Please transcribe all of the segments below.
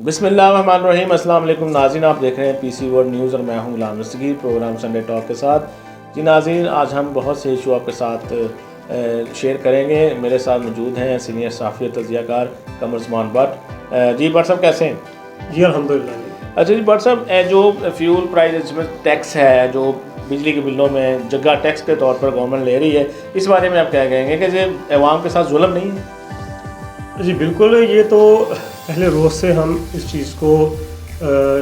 بسم اللہ الرحمن الرحیم۔ السلام علیکم ناظرین، آپ دیکھ رہے ہیں پی سی ورلڈ نیوز اور میں ہوں Ghulam Dastgir, programme Sunday talk کے ساتھ۔ جی ناظرین، آج ہم بہت سے ایشو آپ کے ساتھ شیئر کریں گے۔ میرے ساتھ موجود ہیں سینئر صحافی تجزیہ کار قمر عثمان بٹ۔ جی بٹ صاحب کیسے ہیں؟ جی الحمدللہ۔ اچھا جی بٹ صاحب، جو فیول پرائز میں ٹیکس ہے، جو بجلی کے بلوں میں جگہ ٹیکس کے طور پر گورنمنٹ لے رہی ہے، اس بارے میں آپ کیا کہیں گے کہ یہ عوام کے ساتھ ظلم نہیں ہے؟ جی بالکل، یہ تو پہلے روز سے ہم اس چیز کو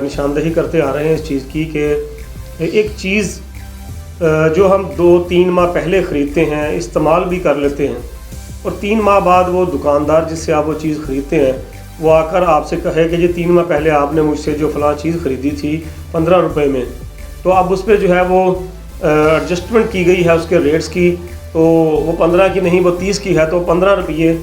نشاندہی کرتے آ رہے ہیں اس چیز کی کہ ایک چیز جو ہم 2-3 ماہ پہلے خریدتے ہیں، استعمال بھی کر لیتے ہیں، اور 3 ماہ بعد وہ دکاندار جس سے آپ وہ چیز خریدتے ہیں وہ آ کر آپ سے کہے کہ یہ 3 ماہ پہلے آپ نے مجھ سے جو فلاں چیز خریدی تھی 15 روپے میں، تو اب اس پہ جو ہے وہ ایڈجسٹمنٹ کی گئی ہے اس کے ریٹس کی، تو وہ 15 کی نہیں وہ 30 کی ہے، تو 15 روپیے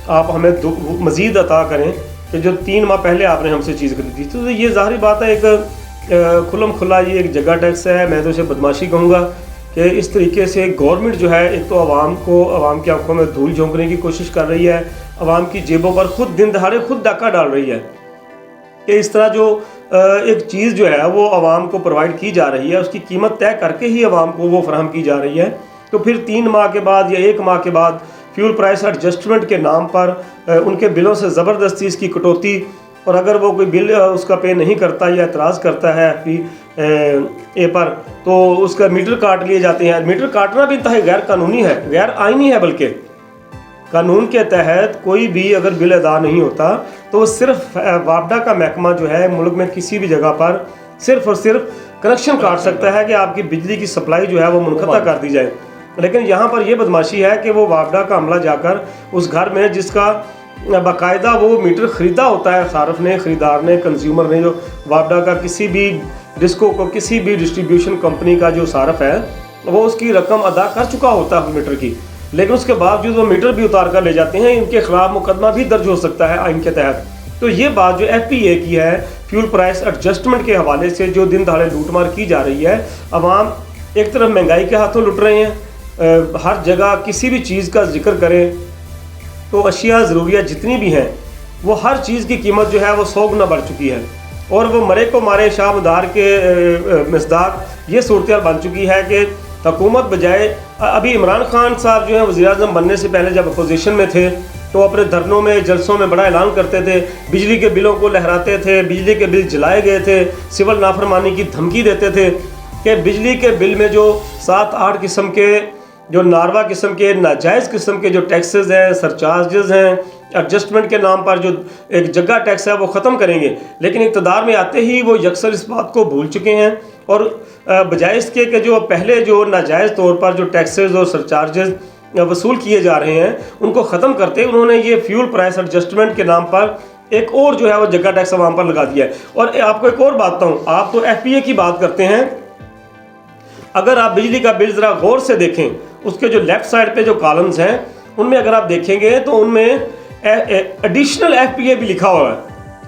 آپ ہمیں مزید عطا کریں کہ جو 3 ماہ پہلے آپ نے ہم سے چیز خریدی تھی۔ تو یہ ظاہری بات ہے، ایک کھلم کھلا یہ ایک جگہ ٹیکس ہے، میں تو اسے بدماشی کہوں گا کہ اس طریقے سے گورنمنٹ جو ہے ایک تو عوام کی آنکھوں میں دھول جھونکنے کی کوشش کر رہی ہے، عوام کی جیبوں پر خود دن دہاڑے خود ڈاکہ ڈال رہی ہے کہ اس طرح جو ایک چیز جو ہے وہ عوام کو پرووائڈ کی جا رہی ہے، اس کی قیمت طے کر کے ہی عوام کو وہ فراہم کی جا رہی ہے، تو پھر 3 ماہ کے بعد یا 1 ماہ کے بعد فیول پرائس ایڈجسٹمنٹ کے نام پر ان کے بلوں سے زبردستی اس کی کٹوتی، اور اگر وہ کوئی بل اس کا پے نہیں کرتا یا اعتراض کرتا ہے ایف پی اے پر، تو اس کا میٹر کاٹ لیے جاتے ہیں۔ میٹر کاٹنا بھی انتہائی غیر قانونی ہے، غیر آئینی ہے، بلکہ قانون کے تحت کوئی بھی اگر بل ادا نہیں ہوتا تو وہ صرف وابڈا کا محکمہ جو ہے ملک میں کسی بھی جگہ پر صرف اور صرف کنیکشن کاٹ سکتا ہے کہ آپ کی بجلی کی سپلائی جو ہے وہ منقطع کر دی جائے، لیکن یہاں پر یہ بدماشی ہے کہ وہ وابڈا کا عملہ جا کر اس گھر میں جس کا باقاعدہ وہ میٹر خریدا ہوتا ہے، صارف نے، خریدار نے، کنزیومر نے، جو وابڈا کا کسی بھی ڈسکو کو کسی بھی ڈسٹریبیوشن کمپنی کا جو صارف ہے وہ اس کی رقم ادا کر چکا ہوتا ہے میٹر کی، لیکن اس کے باوجود وہ میٹر بھی اتار کر لے جاتے ہیں، ان کے خلاف مقدمہ بھی درج ہو سکتا ہے آئین کے تحت۔ تو یہ بات جو ایف پی اے کی ہے فیول پرائس ایڈجسٹمنٹ کے حوالے سے جو دن دہاڑے لوٹ مار کی جا رہی ہے، عوام ایک طرف مہنگائی کے ہاتھوں لٹ رہے ہیں، ہر جگہ کسی بھی چیز کا ذکر کریں تو اشیاء ضروریات جتنی بھی ہیں وہ ہر چیز کی قیمت جو ہے وہ 100 گنا بڑھ چکی ہے، اور وہ مرے کو مارے شاہ مدار کے مصداق یہ صورتحال بن چکی ہے کہ حکومت بجائے ابھی عمران خان صاحب جو ہیں وزیر اعظم بننے سے پہلے جب اپوزیشن میں تھے تو اپنے دھرنوں میں جلسوں میں بڑا اعلان کرتے تھے، بجلی کے بلوں کو لہراتے تھے، بجلی کے بل جلائے گئے تھے، سول نافرمانی کی دھمکی دیتے تھے کہ بجلی کے بل میں جو 7-8 قسم کے جو ناروا قسم کے ناجائز قسم کے جو ٹیکسز ہیں، سرچارجز ہیں، ایڈجسٹمنٹ کے نام پر جو ایک جگہ ٹیکس ہے وہ ختم کریں گے، لیکن اقتدار میں آتے ہی وہ یکسر اس بات کو بھول چکے ہیں، اور بجائے اس کے کہ جو پہلے جو ناجائز طور پر جو ٹیکسز اور سرچارجز وصول کیے جا رہے ہیں ان کو ختم کرتے انہوں نے یہ فیول پرائس ایڈجسٹمنٹ کے نام پر ایک اور جو ہے وہ جگہ ٹیکس عوام پر لگا دیا ہے۔ اور آپ کو ایک اور بات بتاؤں، آپ تو ایف پی اے کی بات کرتے ہیں، اگر آپ بجلی کا بل ذرا غور سے دیکھیں، اس کے جو لیفٹ سائڈ پہ جو کالمز ہیں ان میں اگر آپ دیکھیں گے تو ان میں ایڈیشنل ایف پی اے بھی لکھا ہوا ہے،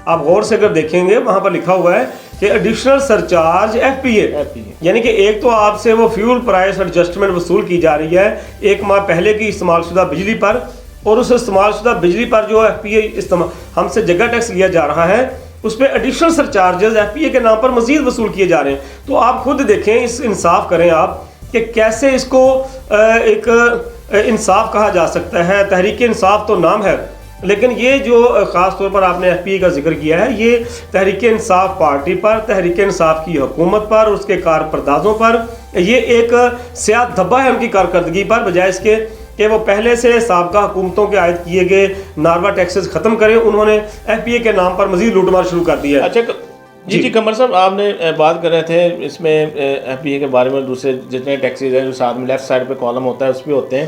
آپ غور سے اگر دیکھیں گے وہاں پر لکھا ہوا ہے کہ ایڈیشنل سرچارج ایف پی اے، یعنی کہ ایک تو آپ سے وہ فیول پرائس ایڈجسٹمنٹ وصول کی جا رہی ہے 1 ماہ پہلے کی استعمال شدہ بجلی پر، اور اس استعمال شدہ بجلی پر جو ایف پی اے ہم سے جگہ ٹیکس لیا جا رہا ہے اس پہ ایڈیشنل سرچارجز ایف پی اے کے نام پر مزید وصول کیے جا رہے ہیں۔ تو آپ خود دیکھیں، اس انصاف کریں آپ کہ کیسے اس کو ایک انصاف کہا جا سکتا ہے۔ تحریک انصاف تو نام ہے، لیکن یہ جو خاص طور پر آپ نے ایف پی اے کا ذکر کیا ہے یہ تحریک انصاف پارٹی پر، تحریک انصاف کی حکومت پر، اس کے کارپردازوں پر یہ ایک سیاہ دھبا ہے ان کی کارکردگی پر، بجائے اس کے کہ وہ پہلے سے سابقہ حکومتوں کے عائد کیے گئے ناروا ٹیکسز ختم کریں، انہوں نے ایف پی اے کے نام پر مزید لوٹ مار شروع کر دی ہے۔ اچھا جی قمر صاحب، آپ نے بات کر رہے تھے اس میں ایف پی اے کے بارے میں، دوسرے جتنے ٹیکسیز ہیں جو ساتھ میں لیفٹ سائڈ پہ کالم ہوتا ہے اس پہ ہوتے ہیں،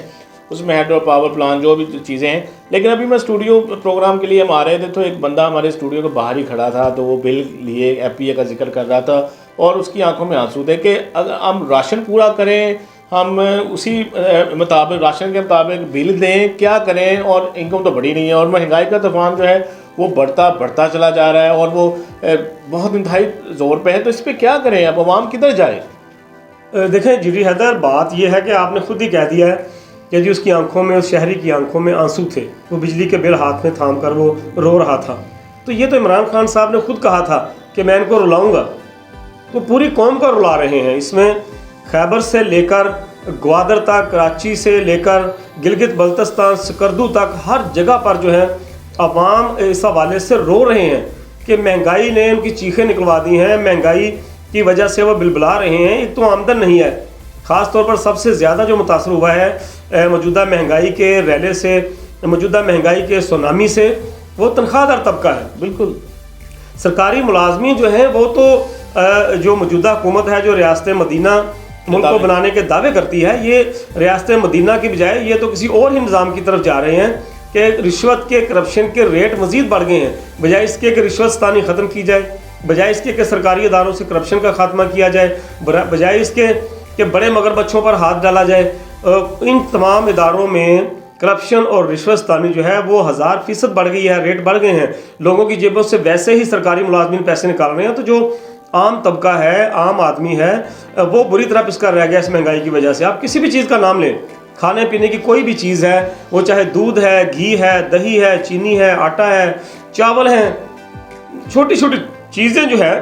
اس میں ہیڈرو پاور پلان جو بھی چیزیں ہیں، لیکن ابھی میں اسٹوڈیو پروگرام کے لیے ہم آ رہے تھے تو ایک بندہ ہمارے اسٹوڈیو کے باہر ہی کھڑا تھا، تو وہ بل لیے ایف پی اے کا ذکر کر رہا تھا اور اس کی آنکھوں میں آنسو تھے کہ اگر ہم راشن پورا کریں، ہم اسی مطابق راشن کے مطابق بل دیں، کیا کریں، اور انکم تو بڑی نہیں ہے، اور مہنگائی کا طوفان جو ہے وہ بڑھتا چلا جا رہا ہے اور وہ بہت انتہائی زور پہ ہے، تو اس پہ کیا کریں، اب عوام کدھر جائے؟ دیکھیں جی حیدر، بات یہ ہے کہ آپ نے خود ہی کہہ دیا ہے کہ جی اس کی آنکھوں میں، اس شہری کی آنکھوں میں آنسو تھے، وہ بجلی کے بل ہاتھ میں تھام کر وہ رو رہا تھا، تو یہ تو عمران خان صاحب نے خود کہا تھا کہ میں ان کو رلاؤں گا، تو پوری قوم کو رلا رہے ہیں۔ اس میں خیبر سے لے کر گوادر تک، کراچی سے لے کر گلگت بلتستان، سکردو تک، ہر جگہ پر جو ہے عوام اس حوالے سے رو رہے ہیں کہ مہنگائی نے ان کی چیخیں نکلوا دی ہیں، مہنگائی کی وجہ سے وہ بلبلا رہے ہیں۔ ایک تو آمدن نہیں ہے، خاص طور پر سب سے زیادہ جو متاثر ہوا ہے موجودہ مہنگائی کے ریلے سے، موجودہ مہنگائی کے سونامی سے، وہ تنخواہ دار طبقہ ہے۔ بالکل سرکاری ملازمین جو ہیں وہ تو جو موجودہ حکومت ہے جو ریاست مدینہ ملک کو بنانے کے دعوے کرتی ہے، یہ ریاست مدینہ کی بجائے یہ تو کسی اور ہی نظام کی طرف جا رہے ہیں کہ رشوت کے، کرپشن کے ریٹ مزید بڑھ گئے ہیں۔ بجائے اس کے کہ رشوت ستانی ختم کی جائے، بجائے اس کے کہ سرکاری اداروں سے کرپشن کا خاتمہ کیا جائے، بجائے اس کے کہ بڑے مگر بچوں پر ہاتھ ڈالا جائے، ان تمام اداروں میں کرپشن اور رشوت ستانی جو ہے وہ 1000% بڑھ گئی ہے، ریٹ بڑھ گئے ہیں۔ لوگوں کی جیبوں سے ویسے ہی سرکاری ملازمین پیسے نکال رہے ہیں، تو جو عام طبقہ ہے، عام آدمی ہے، وہ بری طرح پس کر رہ گیا اس مہنگائی کی وجہ سے۔ آپ کسی بھی چیز کا نام لیں، کھانے پینے کی کوئی بھی چیز ہے، وہ چاہے دودھ ہے، گھی ہے، دہی ہے، چینی ہے، آٹا ہے، چاول ہیں، چھوٹی چھوٹی چیزیں جو ہے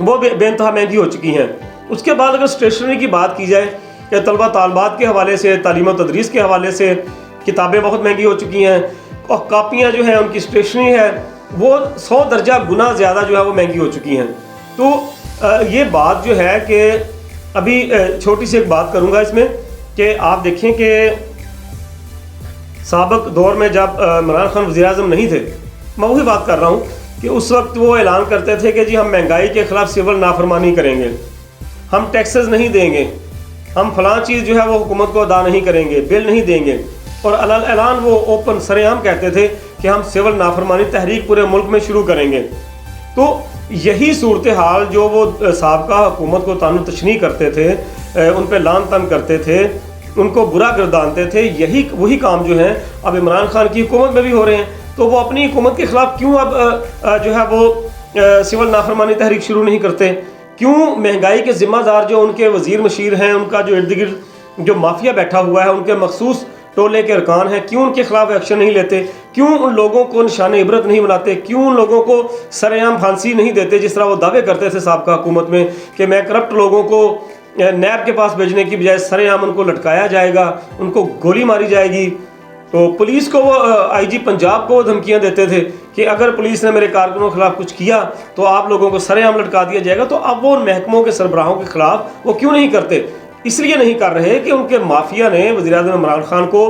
وہ بے انتہا مہنگی ہو چکی ہیں۔ اس کے بعد اگر اسٹیشنری کی بات کی جائے کہ طلبہ طالبات کے حوالے سے، تعلیم و تدریس کے حوالے سے کتابیں بہت مہنگی ہو چکی ہیں، اور کاپیاں جو ہیں ان کی اسٹیشنری ہے وہ 100 درجہ گنا زیادہ جو ہے وہ مہنگی ہو چکی ہیں۔ تو یہ بات جو ہے کہ ابھی چھوٹی سی ایک بات کروں گا اس میں کہ آپ دیکھیں کہ سابق دور میں جب عمران خان وزیر اعظم نہیں تھے، میں وہی بات کر رہا ہوں کہ اس وقت وہ اعلان کرتے تھے کہ جی ہم مہنگائی کے خلاف سول نافرمانی کریں گے، ہم ٹیکسز نہیں دیں گے، ہم فلاں چیز جو ہے وہ حکومت کو ادا نہیں کریں گے، بل نہیں دیں گے، اور اعلان وہ اوپن سر عام کہتے تھے کہ ہم سول نافرمانی تحریک پورے ملک میں شروع کریں گے۔ تو یہی صورتحال جو وہ سابقہ حکومت کو طعن و تشنیع کرتے تھے، ان پہ لعن طعن کرتے تھے، ان کو برا گردانتے تھے، وہی کام جو ہیں اب عمران خان کی حکومت میں بھی ہو رہے ہیں۔ تو وہ اپنی حکومت کے خلاف کیوں اب جو ہے وہ سول نافرمانی تحریک شروع نہیں کرتے؟ کیوں مہنگائی کے ذمہ دار جو ان کے وزیر مشیر ہیں، ان کا جو ارد گرد جو مافیا بیٹھا ہوا ہے، ان کے مخصوص ٹولے کے ارکان ہیں، کیوں ان کے خلاف ایکشن نہیں لیتے؟ کیوں ان لوگوں کو نشان عبرت نہیں بناتے؟ کیوں ان لوگوں کو سر عام پھانسی نہیں دیتے جس طرح وہ دعوے کرتے تھے سابقہ حکومت میں کہ میں کرپٹ لوگوں کو نیب کے پاس بھیجنے کی بجائے سر عام ان کو لٹکایا جائے گا، ان کو گولی ماری جائے گی؟ تو پولیس کو وہ آئی جی پنجاب کو دھمکیاں دیتے تھے کہ اگر پولیس نے میرے کارکنوں کے خلاف کچھ کیا تو آپ لوگوں کو سر عام لٹکا دیا جائے گا۔ تو اب وہ ان محکموں کے سربراہوں کے خلاف وہ کیوں نہیں کرتے؟ اس لیے نہیں کر رہے کہ ان کے مافیا نے وزیر اعظم عمران خان کو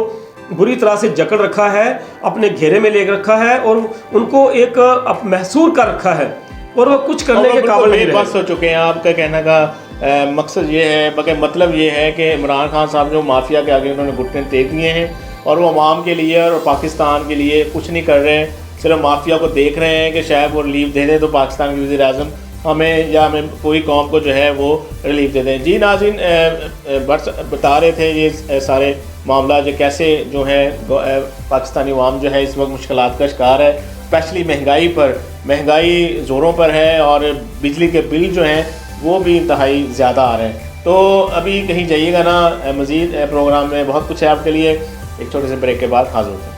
بری طرح سے جکڑ رکھا ہے، اپنے گھیرے میں لے رکھا ہے، اور ان کو ایک محصور کر رکھا ہے، اور وہ کچھ کرنے کے قابل نہیں بس ہو چکے ہیں۔ آپ کا کہنے کا مقصد یہ ہے، بلکہ مطلب یہ ہے کہ عمران خان صاحب جو مافیا کے آگے انہوں نے گھٹنے ٹیک دیے ہیں اور وہ عوام کے لیے اور پاکستان کے لیے کچھ نہیں کر رہے ہیں، صرف مافیا کو دیکھ رہے ہیں کہ شاید وہ ریلیف دے دیں تو پاکستان کے وزیر اعظم ہمیں پوری قوم کو جو ہے وہ ریلیف دے دیں۔ جی ناظرین، بتا رہے تھے یہ سارے معاملات جو کیسے جو ہے پاکستانی عوام جو ہے اس وقت مشکلات کا شکار ہے، اسپیشلی مہنگائی زوروں پر ہے، اور بجلی کے بل جو ہیں وہ بھی انتہائی زیادہ آ رہے ہیں۔ تو ابھی کہیں جائیے گا نا، مزید پروگرام میں بہت کچھ ہے آپ کے لیے۔ ایک چھوٹے سے بریک کے بعد حاضر ہوتے ہیں۔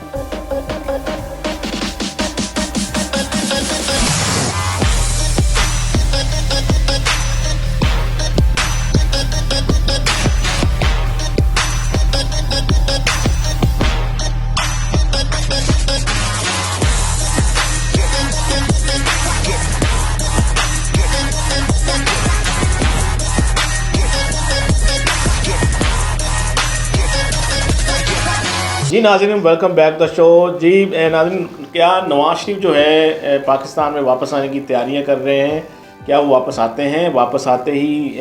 جی ناظرین، ویلکم بیک دا شو۔ جی ناظرین، کیا نواز شریف جو ہے پاکستان میں واپس آنے کی تیاریاں کر رہے ہیں؟ کیا وہ واپس آتے ہیں؟ واپس آتے ہی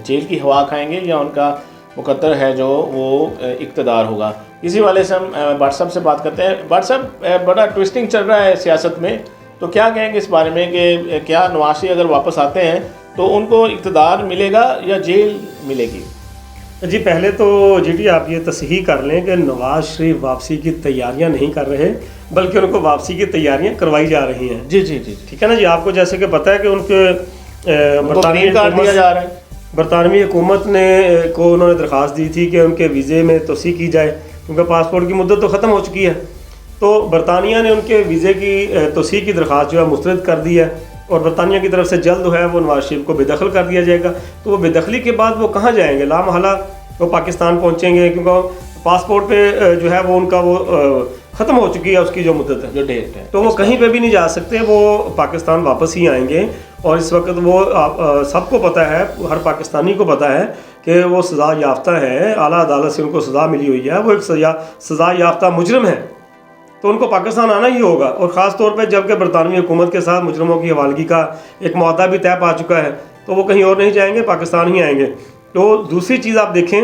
جیل کی ہوا کھائیں گے، یا ان کا مقدر ہے جو وہ اقتدار ہوگا؟ اسی والے سے ہم واٹس ایپ سے بات کرتے ہیں۔ واٹس ایپ بڑا ٹویسٹنگ چل رہا ہے سیاست میں، تو کیا کہیں گے اس بارے میں کہ کیا نواز شریف اگر واپس آتے ہیں تو ان کو اقتدار ملے گا یا جیل ملے گی؟ جی پہلے تو جی آپ یہ تصحیح کر لیں کہ نواز شریف واپسی کی تیاریاں نہیں کر رہے، بلکہ ان کو واپسی کی تیاریاں کروائی جا رہی ہیں۔ جی جی جی ٹھیک ہے نا جی۔ آپ کو جیسے کہ پتہ ہے کہ ان کے برطانوی حکومت نے کو انہوں نے درخواست دی تھی کہ ان کے ویزے میں توسیع کی جائے، کیونکہ پاسپورٹ کی مدت تو ختم ہو چکی ہے۔ تو برطانیہ نے ان کے ویزے کی توسیع کی درخواست جو ہے مسترد کر دی ہے، اور برطانیہ کی طرف سے جلد جو ہے وہ نواز شریف کو بے دخل کر دیا جائے گا۔ تو وہ بے دخلی کے بعد وہ کہاں جائیں گے؟ لا محالہ وہ پاکستان پہنچیں گے، کیونکہ پاسپورٹ پہ جو ہے وہ ان کا وہ ختم ہو چکی ہے اس کی جو مدت ہے، جو ڈیٹ ہے، تو وہ کہیں پہ بھی نہیں جا سکتے، وہ پاکستان واپس ہی آئیں گے۔ اور اس وقت وہ سب کو پتہ ہے، ہر پاکستانی کو پتہ ہے کہ وہ سزا یافتہ ہے، اعلیٰ عدالت سے ان کو سزا ملی ہوئی ہے، وہ ایک سزا یافتہ مجرم ہے، تو ان کو پاکستان آنا ہی ہوگا۔ اور خاص طور پہ جب کہ برطانوی حکومت کے ساتھ مجرموں کی حوالگی کا ایک معاہدہ بھی طے پا چکا ہے، تو وہ کہیں اور نہیں جائیں گے، پاکستان ہی آئیں گے۔ تو دوسری چیز آپ دیکھیں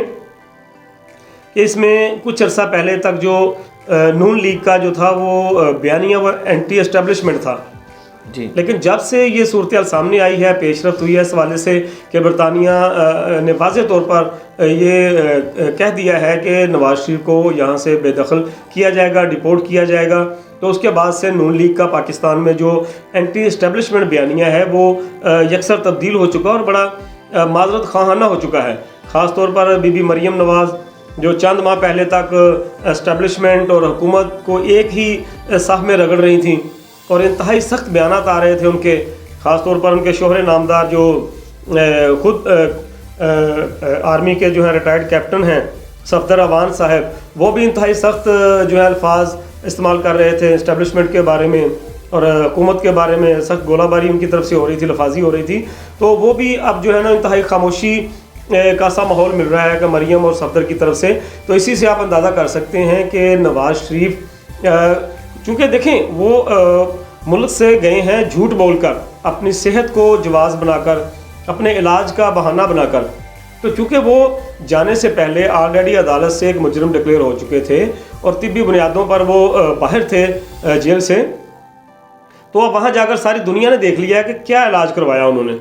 کہ اس میں کچھ عرصہ پہلے تک جو نون لیگ کا جو تھا وہ بیانیہ وہ اینٹی اسٹیبلشمنٹ تھا، جی، لیکن جب سے یہ صورتحال سامنے آئی ہے، پیش رفت ہوئی ہے اس حوالے سے کہ برطانیہ نے واضح طور پر یہ کہہ دیا ہے کہ نواز شریف کو یہاں سے بے دخل کیا جائے گا، ڈپورٹ کیا جائے گا، تو اس کے بعد سے نون لیگ کا پاکستان میں جو اینٹی اسٹیبلشمنٹ بیانیہ ہے وہ یکسر تبدیل ہو چکا اور بڑا معذرت خواہانہ ہو چکا ہے۔ خاص طور پر بی بی مریم نواز جو چند ماہ پہلے تک اسٹیبلشمنٹ اور حکومت کو ایک ہی صف میں رگڑ رہی تھیں اور انتہائی سخت بیانات آ رہے تھے ان کے، خاص طور پر ان کے شوہر نامدار جو خود آرمی کے جو ہیں ریٹائرڈ کیپٹن ہیں صفدر اوان صاحب، وہ بھی انتہائی سخت جو ہے الفاظ استعمال کر رہے تھے اسٹیبلشمنٹ کے بارے میں اور حکومت کے بارے میں، سخت گولہ باری ان کی طرف سے ہو رہی تھی، لفاظی ہو رہی تھی، تو وہ بھی اب جو ہے نا انتہائی خاموشی کا سا ماحول مل رہا ہے کہ مریم اور صفدر کی طرف سے۔ تو اسی سے آپ اندازہ کر سکتے ہیں کہ نواز شریف چونکہ دیکھیں وہ ملک سے گئے ہیں جھوٹ بول کر، اپنی صحت کو جواز بنا کر، اپنے علاج کا بہانہ بنا کر، تو چونکہ وہ جانے سے پہلے آلریڈی عدالت سے ایک مجرم ڈکلیئر ہو چکے تھے اور طبی بنیادوں پر وہ باہر تھے جیل سے، تو اب وہاں جا کر ساری دنیا نے دیکھ لیا کہ کیا علاج کروایا انہوں نے۔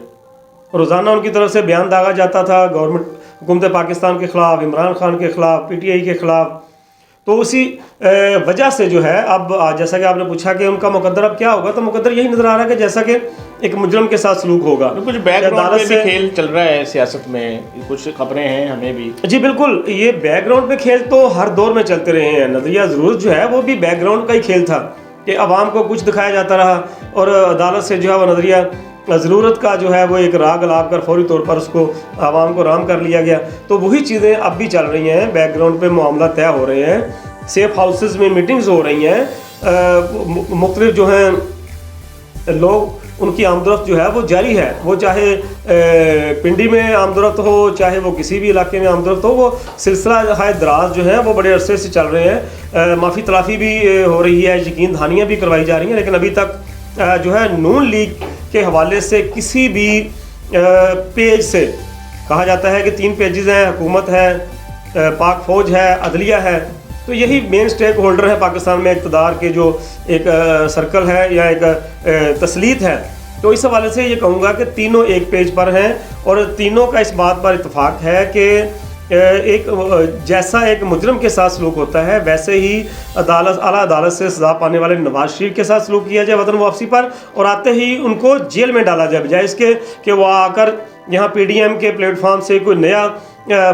روزانہ ان کی طرف سے بیان داغا جاتا تھا گورنمنٹ حکومت پاکستان کے خلاف، عمران خان کے خلاف، پی ٹی آئی کے خلاف، تو اسی وجہ سے جو ہے اب جیسا کہ آپ نے پوچھا کہ ان کا مقدر اب کیا ہوگا، تو مقدر یہی نظر آ رہا ہے کہ جیسا کہ ایک مجرم کے ساتھ سلوک ہوگا۔ کچھ بیک گراؤنڈ میں بھی کھیل چل رہا ہے سیاست میں، کچھ خبریں ہیں ہمیں بھی۔ جی بالکل، یہ بیک گراؤنڈ میں کھیل تو ہر دور میں چلتے رہے ہیں۔ نظریہ ضرورت جو ہے وہ بھی بیک گراؤنڈ کا ہی کھیل تھا کہ عوام کو کچھ دکھایا جاتا رہا اور عدالت سے جو ہے وہ نظریہ ضرورت کا جو ہے وہ ایک راگ لاب کر فوری طور پر اس کو عوام کو رام کر لیا گیا۔ تو وہی چیزیں اب بھی چل رہی ہیں، بیک گراؤنڈ پہ معاملہ طے ہو رہے ہیں، سیف ہاؤسز میں میٹنگز ہو رہی ہیں، مختلف جو ہیں لوگ ان کی آمد و رفت جو ہے وہ جاری ہے، وہ چاہے پنڈی میں آمد و رفت ہو، چاہے وہ کسی بھی علاقے میں آمد و رفت ہو، وہ سلسلہ ہائے دراز جو ہیں وہ بڑے عرصے سے چل رہے ہیں۔ معافی تلافی بھی ہو رہی ہے، یقین دہانیاں بھی کروائی جا رہی ہیں، لیکن ابھی تک جو ہے نون لیگ کے حوالے سے کسی بھی پیج سے کہا جاتا ہے کہ 3 پیجز ہیں، حکومت ہے، پاک فوج ہے، عدلیہ ہے، تو یہی مین سٹیک ہولڈر ہے پاکستان میں اقتدار کے جو ایک سرکل ہے یا ایک تسلیط ہے۔ تو اس حوالے سے یہ کہوں گا کہ تینوں ایک پیج پر ہیں اور تینوں کا اس بات پر اتفاق ہے کہ ایک جیسا ایک مجرم کے ساتھ سلوک ہوتا ہے ویسے ہی اعلیٰ عدالت سے سزا پانے والے نواز شریف کے ساتھ سلوک کیا جائے وطن واپسی پر، اور آتے ہی ان کو جیل میں ڈالا جائے، بجائے اس کے کہ وہ آ کر یہاں پی ڈی ایم کے پلیٹ فارم سے کوئی نیا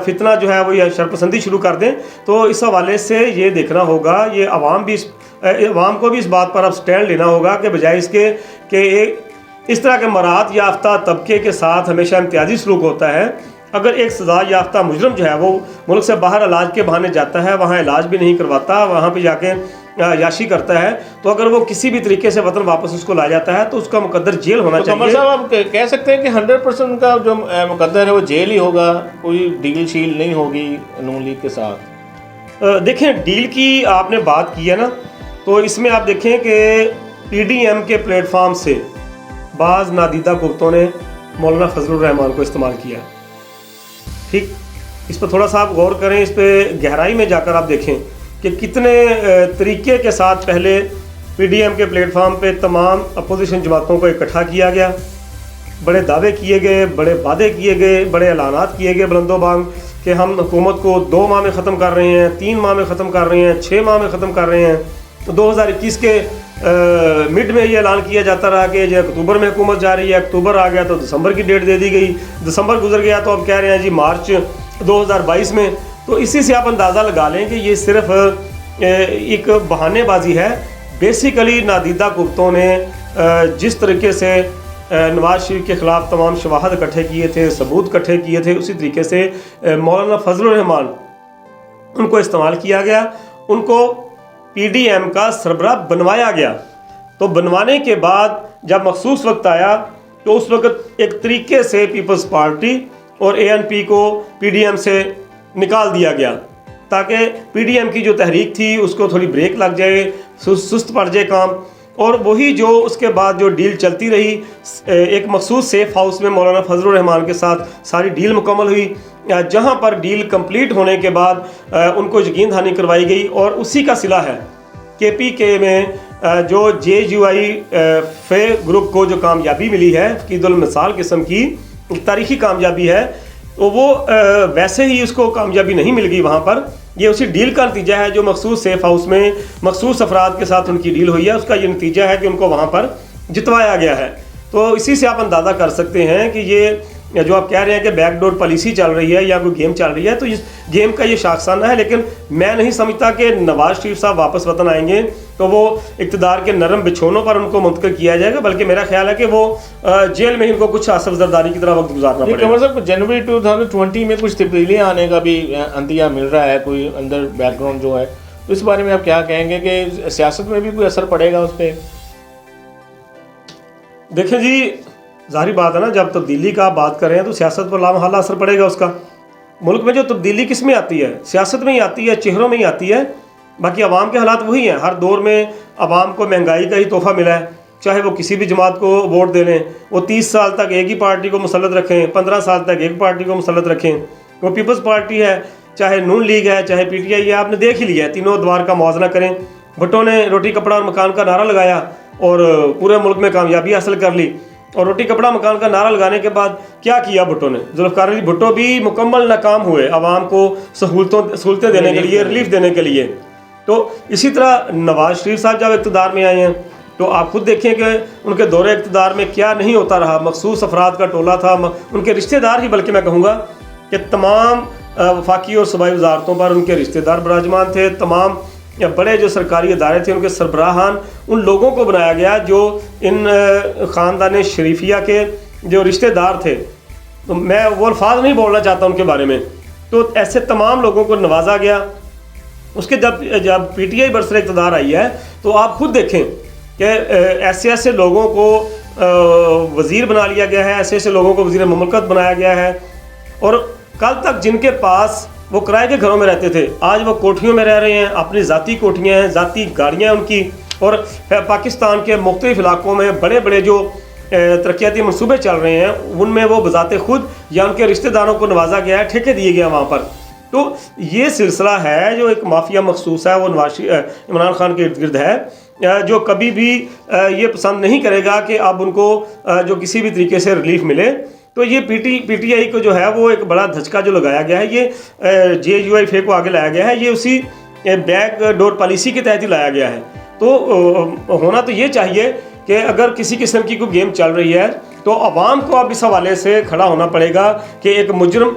فتنہ جو ہے وہ شرپسندی شروع کر دیں۔ تو اس حوالے سے یہ دیکھنا ہوگا، یہ عوام کو بھی اس بات پر اب سٹینڈ لینا ہوگا کہ بجائے اس کے کہ اس طرح کے مراعات یافتہ طبقے کے ساتھ ہمیشہ امتیازی سلوک ہوتا ہے، اگر ایک سزا یافتہ مجرم جو ہے وہ ملک سے باہر علاج کے بہانے جاتا ہے، وہاں علاج بھی نہیں کرواتا، وہاں پہ جا کے یاشی کرتا ہے، تو اگر وہ کسی بھی طریقے سے وطن واپس اس کو لایا جاتا ہے تو اس کا مقدر جیل ہونا چاہیے۔ قمر صاحب آپ کہہ سکتے ہیں کہ 100% کا جو مقدر ہے وہ جیل ہی ہوگا، کوئی ڈیل شیل نہیں ہوگی نون لیگ کے ساتھ؟ دیکھیں ڈیل کی آپ نے بات کی ہے نا، تو اس میں آپ دیکھیں کہ پی ڈی ایم کے پلیٹ فارم سے بعض نادیدہ قوتوں نے مولانا فضل الرحمان کو استعمال کیا، ٹھیک، اس پہ تھوڑا سا آپ غور کریں، اس پہ گہرائی میں جا کر آپ دیکھیں کہ کتنے طریقے کے ساتھ پہلے پی ڈی ایم کے پلیٹ فارم پہ تمام اپوزیشن جماعتوں کو اکٹھا کیا گیا، بڑے دعوے کیے گئے، بڑے وعدے کیے گئے، بڑے اعلانات کیے گئے بلند و بانگ کہ ہم حکومت کو 2 ماہ میں ختم کر رہے ہیں، 3 ماہ میں ختم کر رہے ہیں، 6 ماہ میں ختم کر رہے ہیں۔ 2021 کے مڈ میں یہ اعلان کیا جاتا رہا کہ جو اکتوبر میں حکومت جا رہی ہے، اکتوبر آ گیا تو دسمبر کی ڈیٹ دے دی گئی، دسمبر گزر گیا تو اب کہہ رہے ہیں جی مارچ 2022 میں۔ تو اسی سے آپ اندازہ لگا لیں کہ یہ صرف ایک بہانے بازی ہے. بیسیکلی نادیدہ قوتوں نے جس طریقے سے نواز شریف کے خلاف تمام شواہد اکٹھے کیے تھے، ثبوت اکٹھے کیے تھے، اسی طریقے سے مولانا فضل الرحمان ان کو استعمال کیا گیا، ان کو پی ڈی ایم کا سربراہ بنوایا گیا. تو بنوانے کے بعد جب مخصوص وقت آیا تو اس وقت ایک طریقے سے پیپلز پارٹی اور اے این پی کو پی ڈی ایم سے نکال دیا گیا تاکہ پی ڈی ایم کی جو تحریک تھی اس کو تھوڑی بریک لگ جائے، سست پڑ جائے کام. اور وہی جو اس کے بعد جو ڈیل چلتی رہی، ایک مخصوص سیف ہاؤس میں مولانا فضل الرحمان کے ساتھ ساری ڈیل مکمل ہوئی، جہاں پر ڈیل کمپلیٹ ہونے کے بعد ان کو یقین دہانی کروائی گئی. اور اسی کا صلہ ہے کے پی کے میں جو جے یو آئی فے گروپ کو جو کامیابی ملی ہے، عقید المثال قسم کی تاریخی کامیابی ہے، تو وہ ویسے ہی اس کو کامیابی نہیں مل گئی وہاں پر. یہ اسی ڈیل کا نتیجہ ہے جو مخصوص سیف ہاؤس میں مخصوص افراد کے ساتھ ان کی ڈیل ہوئی ہے، اس کا یہ نتیجہ ہے کہ ان کو وہاں پر جتوایا گیا ہے. تو اسی سے آپ اندازہ کر سکتے ہیں کہ یہ جو آپ کہہ رہے ہیں کہ بیک ڈور پالیسی چل رہی ہے یا کوئی گیم چل رہی ہے، تو اس گیم کا یہ شاخسانہ ہے. لیکن میں نہیں سمجھتا کہ نواز شریف صاحب واپس وطن آئیں گے تو وہ اقتدار کے نرم بچھونوں پر ان کو منتقل کیا جائے گا، بلکہ میرا خیال ہے کہ وہ جیل میں ان کو کچھ آصف زرداری کی طرح وقت گزارنا پڑے گا. صاحب جنوری 2020 میں کچھ تبدیلیاں آنے کا بھی عندیہ مل رہا ہے، کوئی اندر بیک گراؤنڈ جو ہے، تو اس بارے میں آپ کیا کہیں گے کہ سیاست میں بھی کوئی اثر پڑے گا اس پہ؟ دیکھیں جی، ظاہری بات ہے نا، جب تبدیلی کا آپ بات کر رہے ہیں تو سیاست پر لامحالہ اثر پڑے گا اس کا. ملک میں جو تبدیلی کس میں آتی ہے؟ سیاست میں ہی آتی ہے، چہروں میں ہی آتی ہے. باقی عوام کے حالات وہی ہیں. ہر دور میں عوام کو مہنگائی کا ہی تحفہ ملا ہے، چاہے وہ کسی بھی جماعت کو ووٹ دے لیں، وہ 30 سال تک ایک ہی پارٹی کو مسلط رکھیں، 15 سال تک ایک پارٹی کو مسلط رکھیں. وہ پیپلز پارٹی ہے، چاہے نون لیگ ہے، چاہے پی ٹی آئی ہے، آپ نے دیکھ ہی لیا ہے. تینوں ادوار کا موازنہ کریں. بھٹو نے روٹی کپڑا اور مکان کا نعرہ لگایا اور پورے ملک میں کامیابی حاصل کر لی. اور روٹی کپڑا مکان کا نعرہ لگانے کے بعد کیا کیا بھٹو نے؟ ذوالفقار علی بھٹو بھی مکمل ناکام ہوئے عوام کو سہولتیں دینے کے لیے، ریلیف دینے کے لیے. تو اسی طرح نواز شریف صاحب جب اقتدار میں آئے ہیں تو آپ خود دیکھیں کہ ان کے دور اقتدار میں کیا نہیں ہوتا رہا. مخصوص افراد کا ٹولہ تھا، ان کے رشتہ دار ہی، بلکہ میں کہوں گا کہ تمام وفاقی اور صوبائی وزارتوں پر ان کے رشتہ دار براجمان تھے. تمام بڑے جو سرکاری ادارے تھے ان کے سربراہان ان لوگوں کو بنایا گیا جو ان خاندان شریفیہ کے جو رشتہ دار تھے. تو میں وہ الفاظ نہیں بولنا چاہتا ان کے بارے میں. تو ایسے تمام لوگوں کو نوازا گیا. اس کے جب پی ٹی آئی برسر اقتدار آئی ہے تو آپ خود دیکھیں کہ ایسے لوگوں کو وزیر بنا لیا گیا ہے، ایسے لوگوں کو وزیر مملکت بنایا گیا ہے. اور کل تک جن کے پاس وہ کرائے کے گھروں میں رہتے تھے، آج وہ کوٹھیوں میں رہ رہے ہیں، اپنی ذاتی کوٹھیاں ہیں، ذاتی گاڑیاں ہیں ان کی. اور پاکستان کے مختلف علاقوں میں بڑے بڑے جو ترقیاتی منصوبے چل رہے ہیں ان میں وہ بذات خود یا ان کے رشتہ داروں کو نوازا گیا ہے، ٹھیکے دیے گئے وہاں پر. تو یہ سلسلہ ہے جو ایک مافیا مخصوص ہے، وہ عمران خان کے ارد گرد ہے، جو کبھی بھی یہ پسند نہیں کرے گا کہ اب ان کو جو کسی بھی طریقے سے ریلیف ملے. تو یہ پی ٹی آئی کو جو ہے وہ ایک بڑا دھچکا جو لگایا گیا ہے، یہ جے یو آئی فے کو آگے لایا گیا ہے، یہ اسی بیک ڈور پالیسی کے تحت ہی لایا گیا ہے. تو ہونا تو یہ چاہیے کہ اگر کسی قسم کی کوئی گیم چل رہی ہے تو عوام کو اب اس حوالے سے کھڑا ہونا پڑے گا کہ ایک مجرم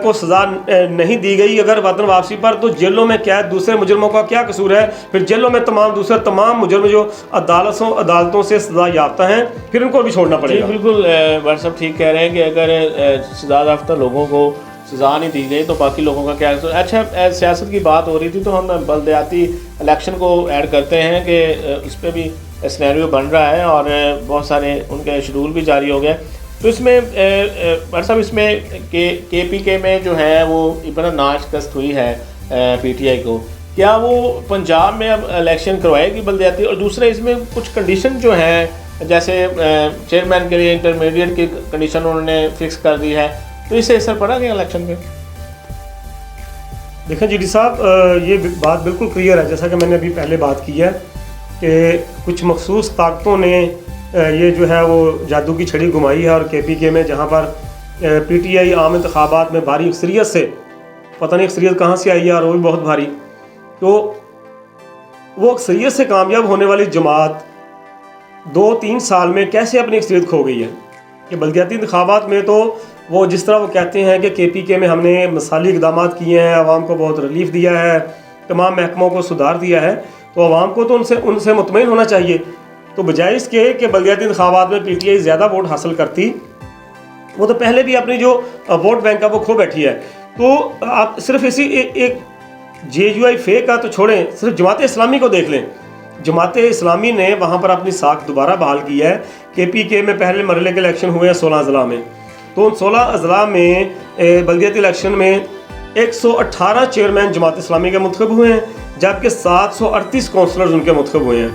کو سزا نہیں دی گئی اگر وطن واپسی پر، تو جیلوں میں قید دوسرے مجرموں کا کیا قصور ہے؟ پھر جیلوں میں تمام مجرم جو عدالتوں سے سزا یافتہ ہیں، پھر ان کو بھی چھوڑنا پڑے گا. بالکل بھٹ صاحب ٹھیک کہہ رہے ہیں کہ اگر سزا یافتہ لوگوں کو سزا نہیں دی گئی تو باقی لوگوں کا کیا قصور؟ اچھا، سیاست کی بات ہو رہی تھی تو ہم بلدیاتی الیکشن کو ایڈ کرتے ہیں کہ اس پہ بھی سینیریو بن رہا ہے اور بہت سارے ان کے شیڈول بھی جاری ہو گئے. تو اس میں بھٹ صاحب، اس میں کے پی کے میں جو ہے وہ بڑا ناشکست ہوئی ہے پی ٹی آئی کو، کیا وہ پنجاب میں اب الیکشن کروائے گی بلدیاتی؟ اور دوسرے اس میں کچھ کنڈیشن جو ہیں، جیسے چیئرمین کے لیے انٹرمیڈیٹ کی کنڈیشن انہوں نے فکس کر دی ہے، تو اس سے اثر پڑا گیا الیکشن پہ؟ دیکھیں جی صاحب، یہ بات بالکل کلیئر ہے، جیسا کہ میں نے ابھی پہلے بات کی ہے کہ کچھ مخصوص طاقتوں نے یہ جو ہے وہ جادو کی چھڑی گھمائی ہے. اور کے پی کے میں جہاں پر پی ٹی آئی عام انتخابات میں بھاری اکثریت سے، پتہ نہیں اکثریت کہاں سے آئی ہے اور وہ بھی بہت بھاری، تو وہ اکثریت سے کامیاب ہونے والی جماعت 2-3 سال میں کیسے اپنی اکثریت کھو گئی ہے؟ کہ بلدیاتی انتخابات میں تو وہ جس طرح وہ کہتے ہیں کہ کے پی کے میں ہم نے مثالی اقدامات کیے ہیں، عوام کو بہت ریلیف دیا ہے، تمام محکموں کو سدھار دیا ہے، تو عوام کو تو ان سے مطمئن ہونا چاہیے. تو بجائے اس کے کہ بلدیاتی انتخابات میں پی ٹی آئی زیادہ ووٹ حاصل کرتی، وہ تو پہلے بھی اپنی جو ووٹ بینک ہے وہ کھو بیٹھی ہے. تو آپ صرف اسی ایک جے یو آئی فے کا تو چھوڑیں، صرف جماعت اسلامی کو دیکھ لیں. جماعت اسلامی نے وہاں پر اپنی ساکھ دوبارہ بحال کی ہے. کے پی کے میں پہلے مرحلے کے الیکشن ہوئے ہیں 16 اضلاع میں، تو ان 16 اضلاع میں بلدیاتی الیکشن میں 118 چیئرمین جماعت اسلامی کے منتخب ہوئے ہیں، جبکہ 738 کونسلرز ان کے منتخب ہوئے ہیں.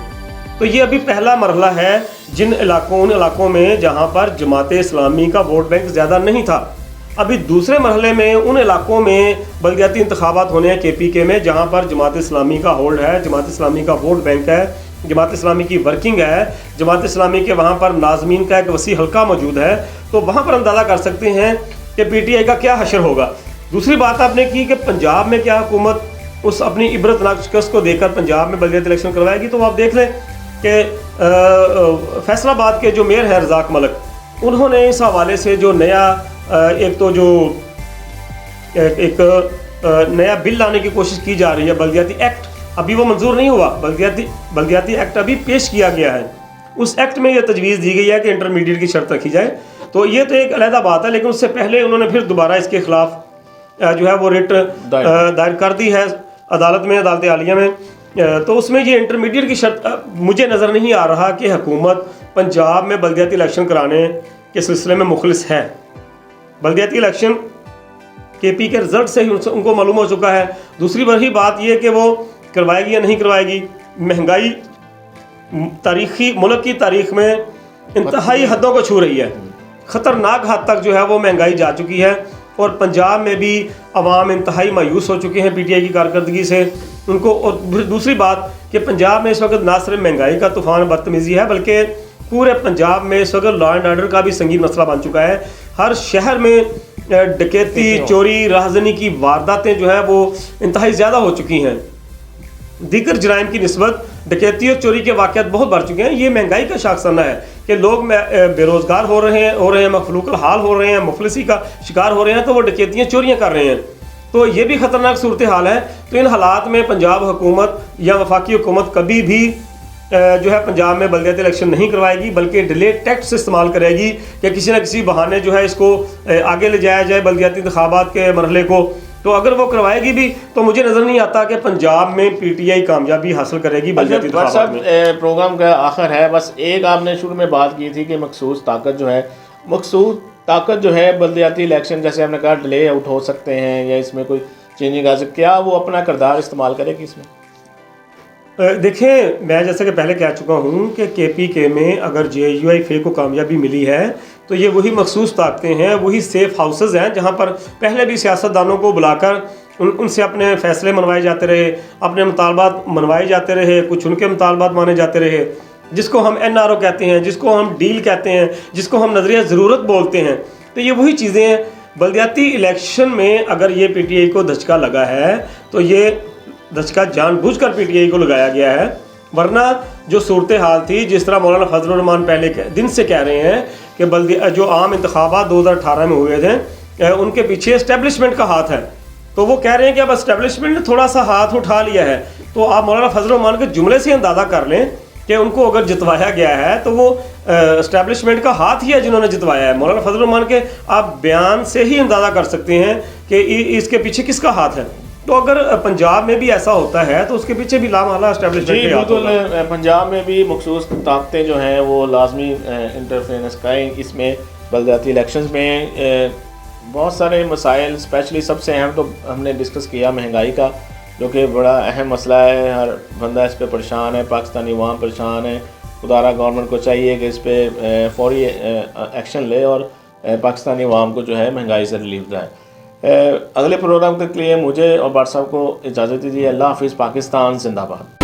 تو یہ ابھی پہلا مرحلہ ہے ان علاقوں میں جہاں پر جماعت اسلامی کا ووٹ بینک زیادہ نہیں تھا. ابھی دوسرے مرحلے میں ان علاقوں میں بلدیاتی انتخابات ہونے ہیں کے پی کے میں جہاں پر جماعت اسلامی کا ہولڈ ہے، جماعت اسلامی کا ووٹ بینک ہے، جماعت اسلامی کی ورکنگ ہے، جماعت اسلامی کے وہاں پر ناظمین کا ایک وسیع حلقہ موجود ہے. تو وہاں پر اندازہ کر سکتے ہیں کہ پی ٹی آئی کا کیا حشر ہوگا. دوسری بات آپ نے کی کہ پنجاب میں کیا حکومت اس اپنی عبرتناک شکست کو دیکھ کر پنجاب میں بلدیاتی الیکشن کروائے گی. تو آپ دیکھ لیں کہ فیصل آباد کے جو میئر ہیں رزاق ملک، انہوں نے اس حوالے سے جو نیا ایک نیا بل لانے کی کوشش کی جا رہی ہے، بلدیاتی ایکٹ، ابھی وہ منظور نہیں ہوا، بلدیاتی ایکٹ ابھی پیش کیا گیا ہے. اس ایکٹ میں یہ تجویز دی گئی ہے کہ انٹرمیڈیٹ کی شرط رکھی جائے. تو یہ تو ایک علیحدہ بات ہے، لیکن اس سے پہلے انہوں نے پھر دوبارہ اس کے خلاف جو ہے وہ ریٹ دائر کر دی ہے عدالت میں، عدالت عالیہ میں. تو اس میں یہ انٹرمیڈیٹ کی شرط مجھے نظر نہیں آ رہا کہ حکومت پنجاب میں بلدیاتی الیکشن کرانے کے سلسلے میں مخلص ہے. بلدیاتی الیکشن کے پی کے رزلٹ سے ہی ان کو معلوم ہو چکا ہے. دوسری بڑی بات یہ کہ وہ کروائے گی یا نہیں کروائے گی. مہنگائی ملک کی تاریخ میں انتہائی حدوں کو چھو رہی ہے، خطرناک حد تک جو ہے وہ مہنگائی جا چکی ہے، اور پنجاب میں بھی عوام انتہائی مایوس ہو چکے ہیں پی ٹی آئی کی کارکردگی سے ان کو. اور دوسری بات کہ پنجاب میں اس وقت نہ صرف مہنگائی کا طوفان بدتمیزی ہے، بلکہ پورے پنجاب میں اس وقت لا اینڈ آرڈر کا بھی سنگین مسئلہ بن چکا ہے. ہر شہر میں ڈکیتی، چوری، راہزنی کی وارداتیں جو ہے وہ انتہائی زیادہ ہو چکی ہیں. دیگر جرائم کی نسبت ڈکیتی اور چوری کے واقعات بہت بڑھ چکے ہیں. یہ مہنگائی کا شاخسانہ ہے کہ لوگ بے روزگار ہو رہے ہیں، مفلوق الحال ہو رہے ہیں، مفلسی کا شکار ہو رہے ہیں، تو وہ ڈکیتیاں، چوریاں کر رہے ہیں. تو یہ بھی خطرناک صورتحال ہے. تو ان حالات میں پنجاب حکومت یا وفاقی حکومت کبھی بھی جو ہے پنجاب میں بلدیاتی الیکشن نہیں کروائے گی، بلکہ ڈیلے ٹیکٹس استعمال کرے گی کہ کسی نہ کسی بہانے جو ہے اس کو آگے لے جایا جائے بلدیاتی انتخابات کے مرحلے کو. تو اگر وہ کروائے گی بھی تو مجھے نظر نہیں آتا کہ پنجاب میں پی ٹی آئی کامیابی حاصل کرے گی بلدیاتی انتخابات میں. پروگرام کا آخر ہے، بس ایک آپ نے شروع میں بات کی تھی کہ مخصوص طاقت جو ہے بلدیاتی الیکشن، جیسے ہم نے کہا ڈیلے آؤٹ ہو سکتے ہیں یا اس میں کوئی چینجنگ آ سکتی، کیا وہ اپنا کردار استعمال کرے گی اس میں؟ دیکھیں، میں جیسے کہ پہلے کہہ چکا ہوں کہ کے پی کے میں اگر جے یو آئی فے کو کامیابی ملی ہے تو یہ وہی مخصوص طاقتیں ہیں، وہی سیف ہاؤسز ہیں جہاں پر پہلے بھی سیاستدانوں کو بلا کر ان سے اپنے فیصلے منوائے جاتے رہے، اپنے مطالبات منوائے جاتے رہے، کچھ ان کے مطالبات مانے جاتے رہے، جس کو ہم این آر او کہتے ہیں، جس کو ہم ڈیل کہتے ہیں، جس کو ہم نظریہ ضرورت بولتے ہیں. تو یہ وہی چیزیں ہیں. بلدیاتی الیکشن میں اگر یہ پی ٹی آئی کو دھچکا لگا ہے تو یہ دھچکا جان بوجھ کر پی ٹی آئی کو لگایا گیا ہے. ورنہ جو صورتحال تھی، جس طرح مولانا فضل الرحمان پہلے دن سے کہہ رہے ہیں کہ جو عام انتخابات 2018 میں ہوئے تھے ان کے پیچھے اسٹیبلشمنٹ کا ہاتھ ہے، تو وہ کہہ رہے ہیں کہ اب اسٹیبلشمنٹ نے تھوڑا سا ہاتھ اٹھا لیا ہے. تو آپ مولانا فضل الرحمان کے جملے سے اندازہ کر لیں کہ ان کو اگر جتوایا گیا ہے تو وہ اسٹیبلشمنٹ کا ہاتھ ہی ہے جنہوں نے جتوایا ہے. مولانا فضل الرحمان کے آپ بیان سے ہی اندازہ کر سکتے ہیں کہ اس کے پیچھے کس کا ہاتھ ہے. تو اگر پنجاب میں بھی ایسا ہوتا ہے تو اس کے پیچھے بھی لامحالہ اسٹیبلشمنٹ کے ہاتھ ہوگا. بالکل، پنجاب میں بھی مخصوص طاقتیں جو ہیں وہ لازمی انٹرفیئرنس کریں اس میں. بلدیاتی الیکشنز میں بہت سارے مسائل، اسپیشلی سب سے اہم تو ہم نے ڈسکس کیا مہنگائی کا، جو کہ بڑا اہم مسئلہ ہے. ہر بندہ اس پہ پریشان ہے، پاکستانی عوام پریشان ہے. خدارہ گورنمنٹ کو چاہیے کہ اس پہ فوری ایکشن لے اور پاکستانی عوام کو جو ہے مہنگائی سے ریلیف دلائے. اگلے پروگرام کے لیے مجھے اور بٹ صاحب کو اجازت دیجیے. اللہ حافظ. پاکستان زندہ باد.